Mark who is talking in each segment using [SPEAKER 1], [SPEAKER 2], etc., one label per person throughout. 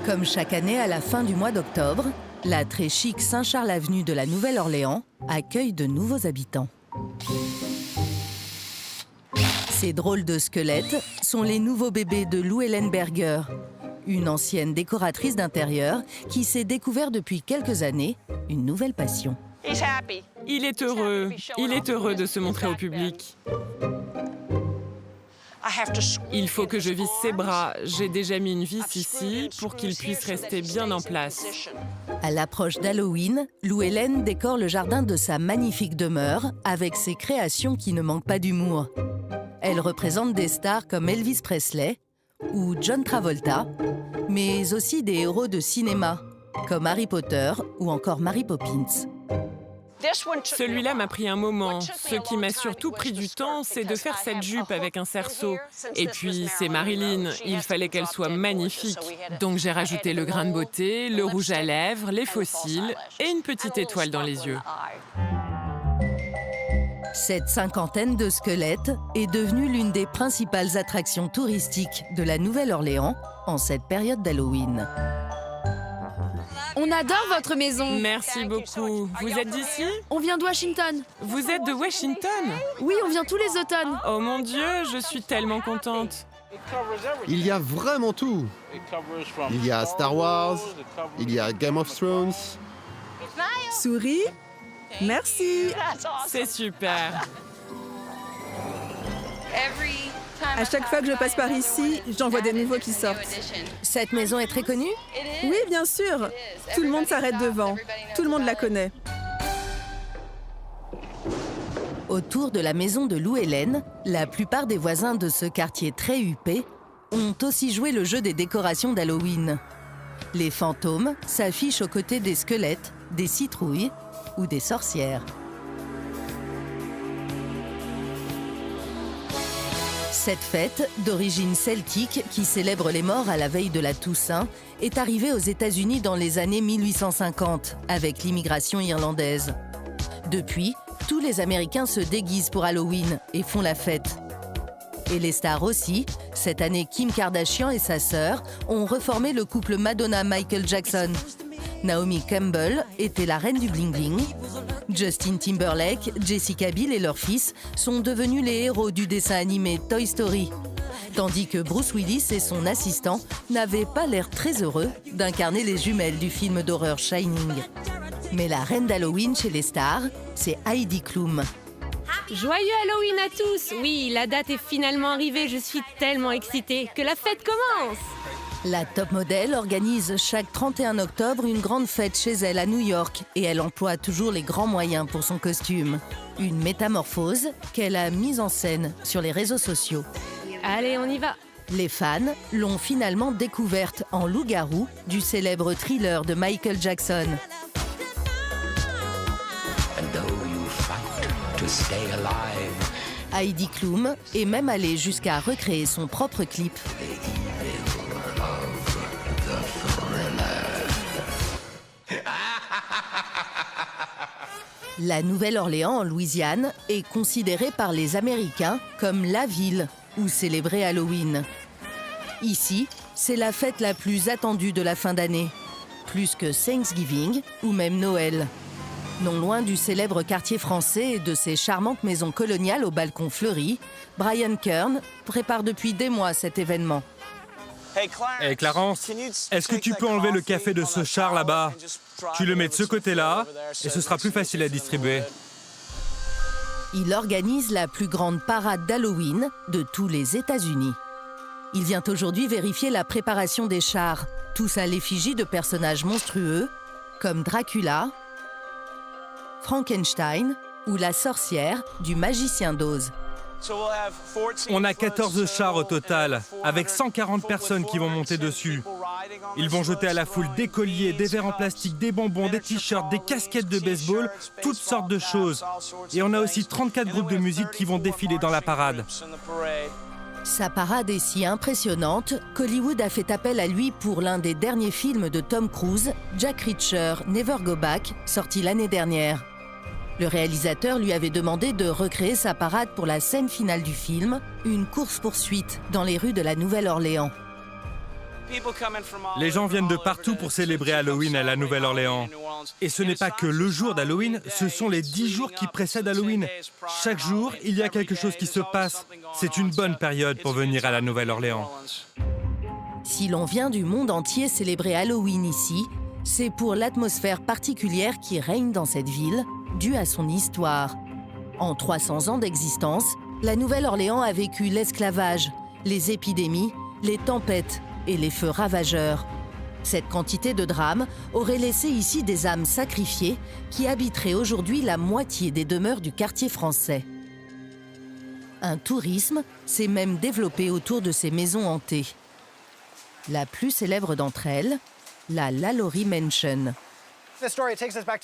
[SPEAKER 1] Comme chaque année à la fin du mois d'octobre, la très chic Saint-Charles-Avenue de la Nouvelle-Orléans accueille de nouveaux habitants. Ces drôles de squelettes sont les nouveaux bébés de Lou Hélène Berger, une ancienne décoratrice d'intérieur qui s'est découvert depuis quelques années une nouvelle passion.
[SPEAKER 2] Il est heureux de se montrer au public. Il faut que je visse ses bras. J'ai déjà mis une vis ici pour qu'il puisse rester bien en place.
[SPEAKER 1] À l'approche d'Halloween, Lou Hélène décore le jardin de sa magnifique demeure avec ses créations qui ne manquent pas d'humour. Elle représente des stars comme Elvis Presley ou John Travolta, mais aussi des héros de cinéma comme Harry Potter ou encore Mary Poppins.
[SPEAKER 2] Celui-là m'a pris un moment. Ce qui m'a surtout pris du temps, c'est de faire cette jupe avec un cerceau. Et puis, c'est Marilyn, il fallait qu'elle soit magnifique. Donc j'ai rajouté le grain de beauté, le rouge à lèvres, les faux cils et une petite étoile dans les yeux.
[SPEAKER 1] Cette cinquantaine de squelettes est devenue l'une des principales attractions touristiques de la Nouvelle-Orléans en cette période d'Halloween.
[SPEAKER 3] On adore votre maison.
[SPEAKER 2] Merci beaucoup. Vous êtes d'ici?
[SPEAKER 3] On vient de Washington.
[SPEAKER 2] Vous êtes de Washington?
[SPEAKER 3] Oui, on vient tous les automnes.
[SPEAKER 2] Oh mon Dieu, je suis tellement contente.
[SPEAKER 4] Il y a vraiment tout. Il y a Star Wars, il y a Game of Thrones.
[SPEAKER 5] Souris. Merci.
[SPEAKER 2] C'est super.
[SPEAKER 5] À chaque fois que je passe par ici, j'en vois des nouveaux qui sortent.
[SPEAKER 1] Cette maison est très connue?
[SPEAKER 5] Oui, bien sûr. Tout le monde s'arrête devant. Tout le monde la connaît.
[SPEAKER 1] Autour de la maison de Lou Hélène, la plupart des voisins de ce quartier très huppé ont aussi joué le jeu des décorations d'Halloween. Les fantômes s'affichent aux côtés des squelettes, des citrouilles ou des sorcières. Cette fête, d'origine celtique, qui célèbre les morts à la veille de la Toussaint, est arrivée aux États-Unis dans les années 1850, avec l'immigration irlandaise. Depuis, tous les Américains se déguisent pour Halloween et font la fête. Et les stars aussi. Cette année, Kim Kardashian et sa sœur ont reformé le couple Madonna-Michael Jackson. Naomi Campbell était la reine du bling-bling. Justin Timberlake, Jessica Biel et leur fils sont devenus les héros du dessin animé Toy Story. Tandis que Bruce Willis et son assistant n'avaient pas l'air très heureux d'incarner les jumelles du film d'horreur Shining. Mais la reine d'Halloween chez les stars, c'est Heidi Klum.
[SPEAKER 6] Joyeux Halloween à tous! Oui, la date est finalement arrivée, je suis tellement excitée. Que la fête commence!
[SPEAKER 1] La top modèle organise chaque 31 octobre une grande fête chez elle à New York et elle emploie toujours les grands moyens pour son costume. Une métamorphose qu'elle a mise en scène sur les réseaux sociaux.
[SPEAKER 6] Allez, on y va!
[SPEAKER 1] Les fans l'ont finalement découverte en loup-garou du célèbre thriller de Michael Jackson. Heidi Klum est même allée jusqu'à recréer son propre clip. La Nouvelle-Orléans, en Louisiane, est considérée par les Américains comme la ville où célébrer Halloween. Ici, c'est la fête la plus attendue de la fin d'année, plus que Thanksgiving ou même Noël. Non loin du célèbre quartier français et de ses charmantes maisons coloniales aux balcons fleuris, Brian Kern prépare depuis des mois cet événement.
[SPEAKER 7] Hey Clarence, est-ce que tu peux enlever le café de ce char là-bas? Tu le mets de ce côté-là et ce sera plus facile à distribuer.
[SPEAKER 1] Il organise la plus grande parade d'Halloween de tous les États-Unis. Il vient aujourd'hui vérifier la préparation des chars, tous à l'effigie de personnages monstrueux comme Dracula, Frankenstein ou la sorcière du magicien d'Oz.
[SPEAKER 7] On a 14 chars au total, avec 140 personnes qui vont monter dessus. Ils vont jeter à la foule des colliers, des verres en plastique, des bonbons, des t-shirts, des casquettes de baseball, toutes sortes de choses. Et on a aussi 34 groupes de musique qui vont défiler dans la parade.
[SPEAKER 1] Sa parade est si impressionnante qu'Hollywood a fait appel à lui pour l'un des derniers films de Tom Cruise, Jack Reacher, Never Go Back, sorti l'année dernière. Le réalisateur lui avait demandé de recréer sa parade pour la scène finale du film, une course-poursuite dans les rues de la Nouvelle-Orléans.
[SPEAKER 7] Les gens viennent de partout pour célébrer Halloween à la Nouvelle-Orléans. Et ce n'est pas que le jour d'Halloween, ce sont les 10 jours qui précèdent Halloween. Chaque jour, il y a quelque chose qui se passe. C'est une bonne période pour venir à la Nouvelle-Orléans.
[SPEAKER 1] Si l'on vient du monde entier célébrer Halloween ici, c'est pour l'atmosphère particulière qui règne dans cette ville, due à son histoire. En 300 ans d'existence, la Nouvelle-Orléans a vécu l'esclavage, les épidémies, les tempêtes et les feux ravageurs. Cette quantité de drames aurait laissé ici des âmes sacrifiées qui habiteraient aujourd'hui la moitié des demeures du quartier français. Un tourisme s'est même développé autour de ces maisons hantées. La plus célèbre d'entre elles, la Lalaurie Mansion.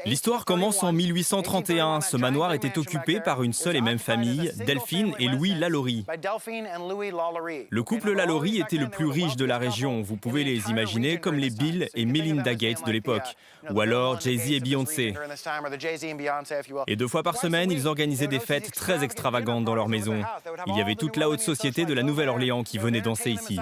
[SPEAKER 8] L'histoire commence en 1831. Ce manoir était occupé par une seule et même famille, Delphine et Louis Lalaurie. Le couple Lalaurie était le plus riche de la région. Vous pouvez les imaginer comme les Bill et Melinda Gates de l'époque, ou alors Jay-Z et Beyoncé. Et 2 fois par semaine, ils organisaient des fêtes très extravagantes dans leur maison. Il y avait toute la haute société de la Nouvelle-Orléans qui venait danser ici.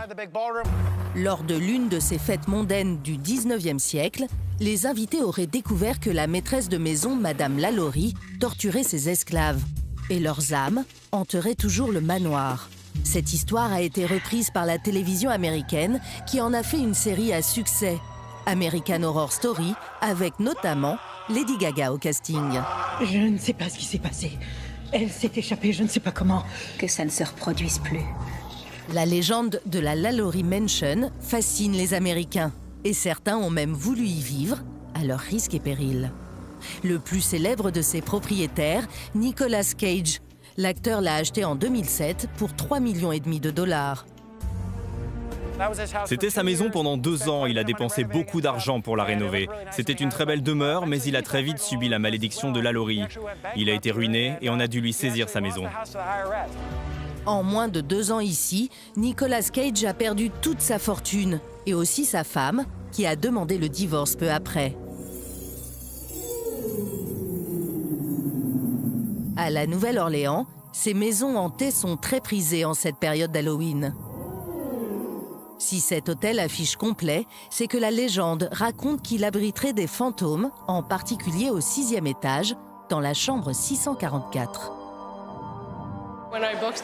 [SPEAKER 1] Lors de l'une de ces fêtes mondaines du 19e siècle, les invités auraient découvert que la maîtresse de maison, Madame Lalaurie, torturait ses esclaves. Et leurs âmes hanteraient toujours le manoir. Cette histoire a été reprise par la télévision américaine qui en a fait une série à succès, American Horror Story, avec notamment Lady Gaga au casting.
[SPEAKER 9] Je ne sais pas ce qui s'est passé. Elle s'est échappée, je ne sais pas comment.
[SPEAKER 10] Que ça ne se reproduise plus.
[SPEAKER 1] La légende de la Lalaurie Mansion fascine les Américains. Et certains ont même voulu y vivre, à leur risque et péril. Le plus célèbre de ses propriétaires, Nicolas Cage. L'acteur l'a acheté en 2007 pour 3,5 millions de dollars.
[SPEAKER 8] C'était sa maison pendant 2 ans. Il a dépensé beaucoup d'argent pour la rénover. C'était une très belle demeure, mais il a très vite subi la malédiction de Lalaurie. Il a été ruiné et on a dû lui saisir sa maison.
[SPEAKER 1] En moins de 2 ans ici, Nicolas Cage a perdu toute sa fortune et aussi sa femme, qui a demandé le divorce peu après. À la Nouvelle-Orléans, ces maisons hantées sont très prisées en cette période d'Halloween. Si cet hôtel affiche complet, c'est que la légende raconte qu'il abriterait des fantômes, en particulier au 6e étage, dans la chambre 644.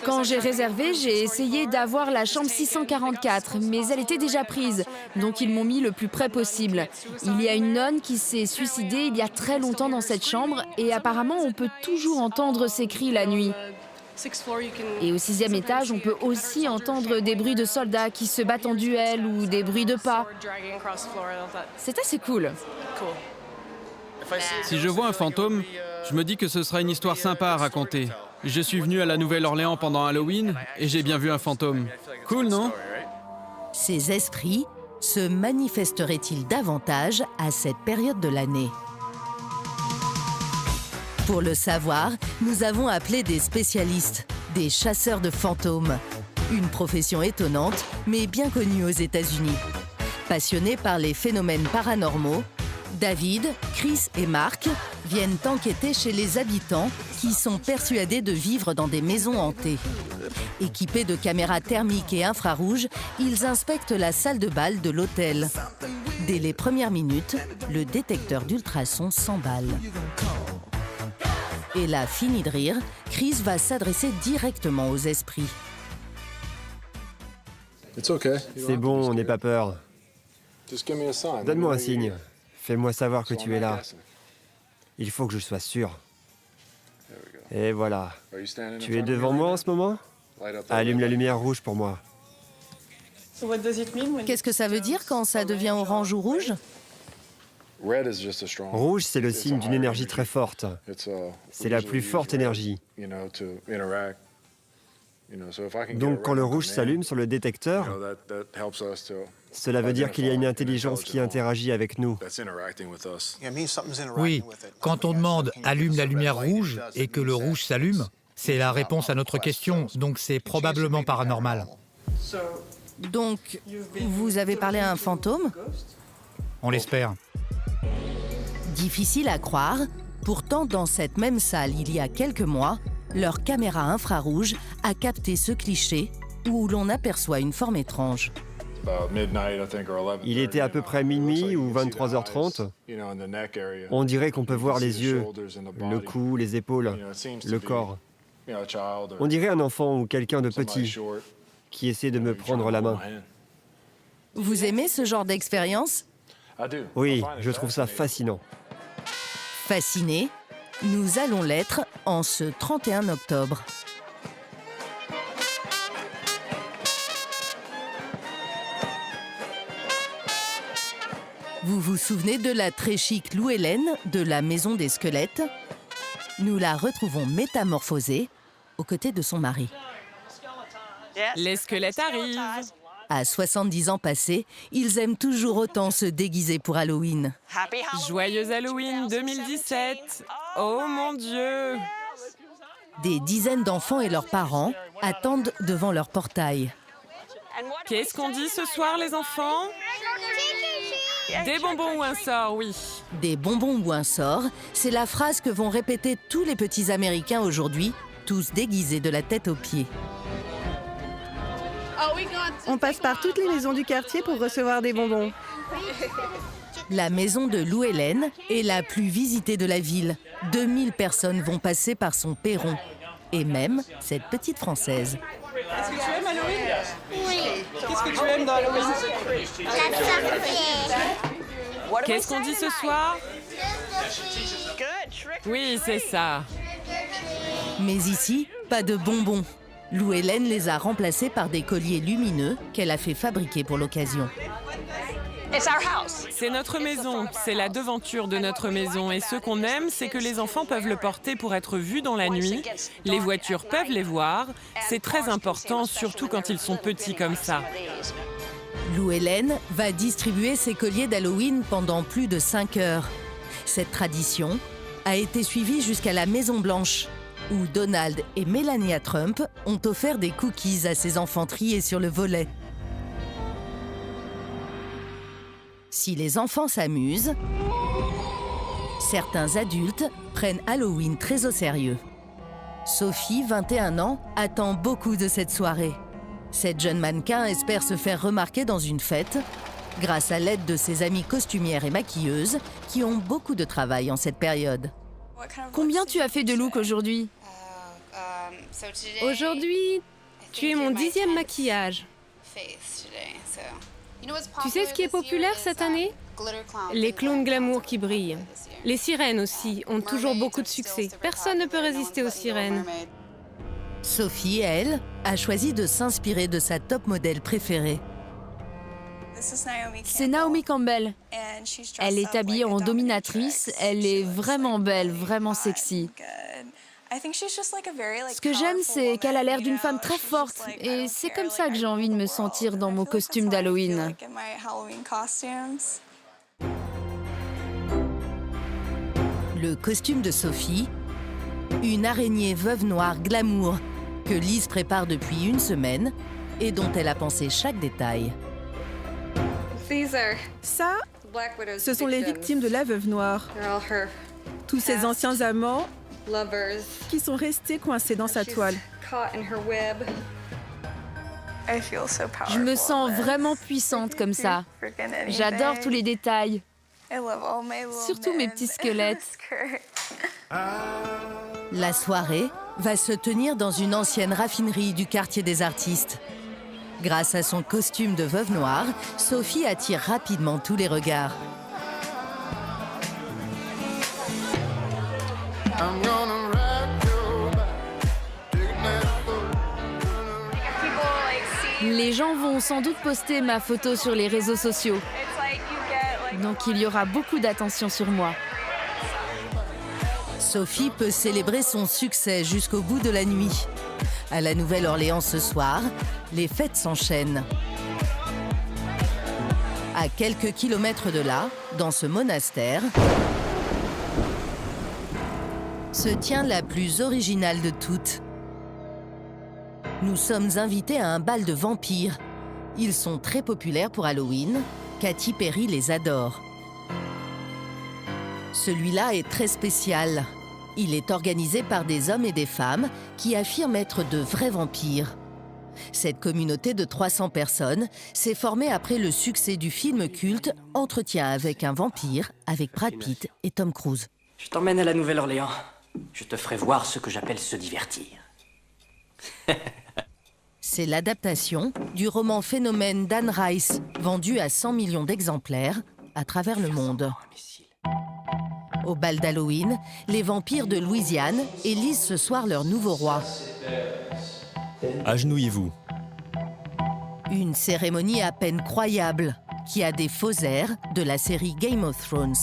[SPEAKER 3] Quand j'ai réservé, j'ai essayé d'avoir la chambre 644, mais elle était déjà prise, donc ils m'ont mis le plus près possible. Il y a une nonne qui s'est suicidée il y a très longtemps dans cette chambre, et apparemment on peut toujours entendre ses cris la nuit. Et au 6e étage, on peut aussi entendre des bruits de soldats qui se battent en duel ou des bruits de pas. C'est assez cool.
[SPEAKER 11] Si je vois un fantôme, je me dis que ce sera une histoire sympa à raconter. Je suis venu à la Nouvelle-Orléans pendant Halloween et j'ai bien vu un fantôme. Cool, non?
[SPEAKER 1] Ces esprits se manifesteraient-ils davantage à cette période de l'année? Pour le savoir, nous avons appelé des spécialistes, des chasseurs de fantômes. Une profession étonnante, mais bien connue aux États-Unis. Passionnés par les phénomènes paranormaux, David, Chris et Mark viennent enquêter chez les habitants qui sont persuadés de vivre dans des maisons hantées. Équipés de caméras thermiques et infrarouges, ils inspectent la salle de bal de l'hôtel. Dès les premières minutes, le détecteur d'ultrasons s'emballe. Et là, fini de rire, Chris va s'adresser directement aux esprits.
[SPEAKER 12] C'est bon, n'aie pas peur. Donne-moi un signe. Fais-moi savoir que tu es là. Il faut que je sois sûr. Et voilà. Tu es devant moi en ce moment? Allume la lumière rouge pour moi.
[SPEAKER 1] Qu'est-ce que ça veut dire quand ça devient orange ou rouge?
[SPEAKER 12] Rouge, c'est le signe d'une énergie très forte. C'est la plus forte énergie. Donc quand le rouge s'allume sur le détecteur, cela veut dire qu'il y a une intelligence qui interagit avec nous.
[SPEAKER 13] Oui, quand on demande « allume la lumière rouge » et que le rouge s'allume, c'est la réponse à notre question, donc c'est probablement paranormal.
[SPEAKER 1] Donc, vous avez parlé à un fantôme?
[SPEAKER 13] On l'espère.
[SPEAKER 1] Difficile à croire, pourtant dans cette même salle, il y a quelques mois, leur caméra infrarouge a capté ce cliché où l'on aperçoit une forme étrange.
[SPEAKER 12] Il était à peu près minuit ou 23h30. On dirait qu'on peut voir les yeux, le cou, les épaules, le corps. On dirait un enfant ou quelqu'un de petit qui essaie de me prendre la main.
[SPEAKER 1] Vous aimez ce genre d'expérience?
[SPEAKER 12] Oui, je trouve ça fascinant.
[SPEAKER 1] Fascinés, nous allons l'être en ce 31 octobre. Vous vous souvenez de la très chic Lou Hélène de la Maison des Squelettes? Nous la retrouvons métamorphosée aux côtés de son mari.
[SPEAKER 2] Les squelettes arrivent.
[SPEAKER 1] À 70 ans passés, ils aiment toujours autant se déguiser pour Halloween.
[SPEAKER 2] Joyeux Halloween 2017. Oh mon Dieu!
[SPEAKER 1] Des dizaines d'enfants et leurs parents attendent devant leur portail.
[SPEAKER 2] Qu'est-ce qu'on dit ce soir, les enfants? Des bonbons ou un sort, oui.
[SPEAKER 1] Des bonbons ou un sort, c'est la phrase que vont répéter tous les petits Américains aujourd'hui, tous déguisés de la tête aux pieds.
[SPEAKER 5] On passe par toutes les maisons du quartier pour recevoir des bonbons.
[SPEAKER 1] La maison de Lou Hélène est la plus visitée de la ville. 2000 personnes vont passer par son perron. Et même cette petite Française.
[SPEAKER 14] Est-ce que tu aimes Halloween?
[SPEAKER 10] Oui.
[SPEAKER 14] Qu'est-ce que tu aimes dans Halloween?
[SPEAKER 2] Qu'est-ce qu'on dit ce soir? Oui, c'est ça.
[SPEAKER 1] Mais ici, pas de bonbons. Lou Hélène les a remplacés par des colliers lumineux qu'elle a fait fabriquer pour l'occasion.
[SPEAKER 2] C'est notre maison, c'est la devanture de notre maison. Et ce qu'on aime, c'est que les enfants peuvent le porter pour être vus dans la nuit. Les voitures peuvent les voir. C'est très important, surtout quand ils sont petits comme ça.
[SPEAKER 1] Lou Hélène va distribuer ses colliers d'Halloween pendant plus de 5 heures. Cette tradition a été suivie jusqu'à la Maison-Blanche, où Donald et Melania Trump ont offert des cookies à ses enfants triés sur le volet. Si les enfants s'amusent, certains adultes prennent Halloween très au sérieux. Sophie, 21 ans, attend beaucoup de cette soirée. Cette jeune mannequin espère se faire remarquer dans une fête grâce à l'aide de ses amies costumières et maquilleuses qui ont beaucoup de travail en cette période.
[SPEAKER 3] Combien tu as fait de looks aujourd'hui?
[SPEAKER 6] Aujourd'hui, tu es mon 10e maquillage. Tu sais ce qui est populaire cette année? Les clowns glamour qui brillent. Les sirènes aussi ont toujours beaucoup de succès. Personne ne peut résister aux sirènes.
[SPEAKER 1] Sophie, elle, a choisi de s'inspirer de sa top modèle préférée.
[SPEAKER 3] C'est Naomi Campbell. Elle est habillée en dominatrice. Elle est vraiment belle, vraiment sexy. Ce que j'aime, c'est qu'elle a l'air d'une femme très forte. Et c'est comme ça que j'ai envie de me sentir dans mon costume d'Halloween.
[SPEAKER 1] Le costume de Sophie, une araignée veuve noire glamour que Liz prépare depuis une semaine et dont elle a pensé chaque détail.
[SPEAKER 5] Ça, ce sont les victimes de la veuve noire. Tous ces anciens amants qui sont restés coincés dans sa toile.
[SPEAKER 3] Je me sens vraiment puissante comme ça. J'adore tous les détails. Surtout mes petits squelettes.
[SPEAKER 1] La soirée va se tenir dans une ancienne raffinerie du quartier des artistes. Grâce à son costume de veuve noire, Sophie attire rapidement tous les regards.
[SPEAKER 3] Les gens vont sans doute poster ma photo sur les réseaux sociaux. Donc il y aura beaucoup d'attention sur moi.
[SPEAKER 1] Sophie peut célébrer son succès jusqu'au bout de la nuit. À la Nouvelle-Orléans ce soir, les fêtes s'enchaînent. À quelques kilomètres de là, dans ce monastère, se tient la plus originale de toutes. Nous sommes invités à un bal de vampires. Ils sont très populaires pour Halloween. Katy Perry les adore. Celui-là est très spécial. Il est organisé par des hommes et des femmes qui affirment être de vrais vampires. Cette communauté de 300 personnes s'est formée après le succès du film culte Entretien avec un vampire avec Brad Pitt et Tom Cruise.
[SPEAKER 15] Je t'emmène à la Nouvelle-Orléans. Je te ferai voir ce que j'appelle se divertir.
[SPEAKER 1] C'est l'adaptation du roman Phénomène d'Anne Rice, vendu à 100 millions d'exemplaires à travers le monde. Au bal d'Halloween, les vampires de Louisiane élisent ce soir leur nouveau roi.
[SPEAKER 8] Agenouillez-vous.
[SPEAKER 1] Une cérémonie à peine croyable, qui a des faux airs de la série Game of Thrones.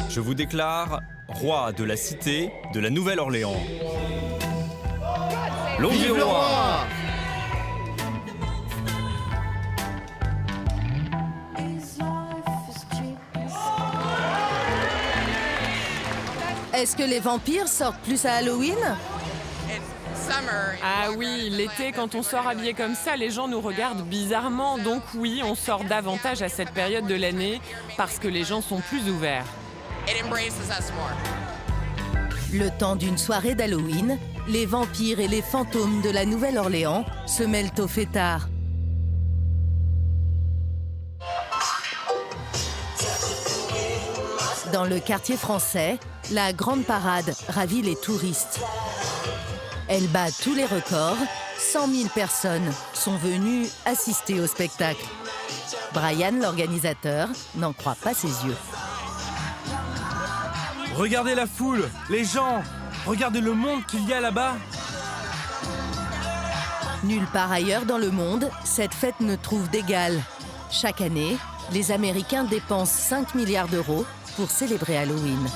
[SPEAKER 8] Je vous déclare roi de la cité de la Nouvelle-Orléans. Vive le roi!
[SPEAKER 1] Est-ce que les vampires sortent plus à Halloween?
[SPEAKER 2] Ah oui, l'été, quand on sort habillé comme ça, les gens nous regardent bizarrement. Donc oui, on sort davantage à cette période de l'année parce que les gens sont plus ouverts.
[SPEAKER 1] Le temps d'une soirée d'Halloween, les vampires et les fantômes de la Nouvelle-Orléans se mêlent au fêtard. Dans le quartier français, la grande parade ravit les touristes. Elle bat tous les records. 100 000 personnes sont venues assister au spectacle. Brian, l'organisateur, n'en croit pas ses yeux.
[SPEAKER 7] Regardez la foule, les gens, regardez le monde qu'il y a là-bas.
[SPEAKER 1] Nulle part ailleurs dans le monde, cette fête ne trouve d'égal. Chaque année, les Américains dépensent 5 milliards d'euros pour célébrer Halloween.